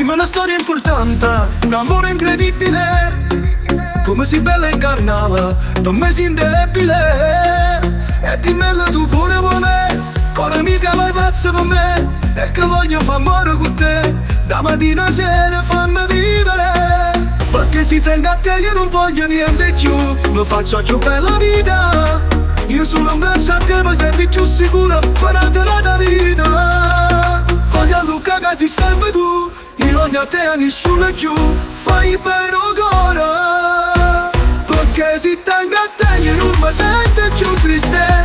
Dimmi una storia importante, un amore incredibile, come si bella incarnava, per me si indelebile. E dimmelo tu pure con me, ora mica vai pazzo per me, e che voglio far amore con te, da mattina a sera fammi vivere. Perché si tenga a te io non voglio niente più, mi faccio più bella vita. Io sono un braccio a te mi senti più sicuro, guardate la vita. Voglio a Luca che sei sempre tu, io voglio a te a nessuno più, fai per ora. Perché si tenga a te io non mi sento più triste,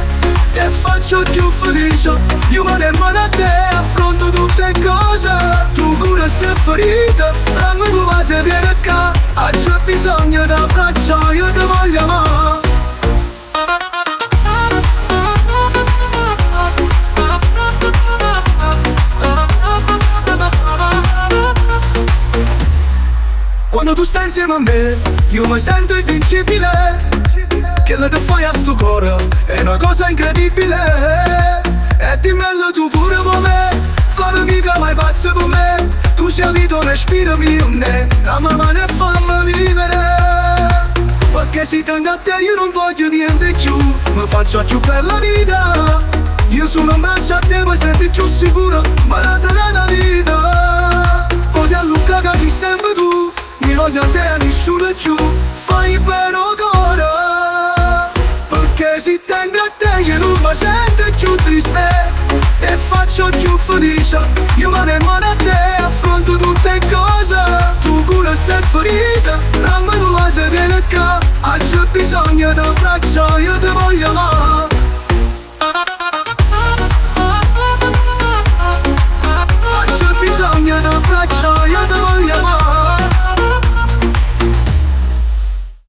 e faccio più felice. Io me ne mano a te, affronto tutte cose, tu cura ste ferite, la mia nuova se viene qua, c'è bisogno di abbraccio, io ti voglio amare. Quando tu stai insieme a me, io mi sento invincibile. Che la te fai a sto cuore è una cosa incredibile. E dimmelo tu pure con me, come mica vai pazzo per me. Tu sei vita, respiro mio, la mamma ne fammi vivere. Perché si tenga a te io non voglio niente più, mi faccio più per la vita. Io sono un braccio a te, mi senti più sicuro, ma la vita. Voglio a Luca che sei sempre tu, mi voglio a te a nessuno più, fai per ora. Perché si tenga a te io non mi sento più triste, e faccio più felice. Io me ne mano a te, affronto tutte cose, tu cura ste ferite, la mia nuova se viene qua, c'è bisogno di un braccio, io ti voglio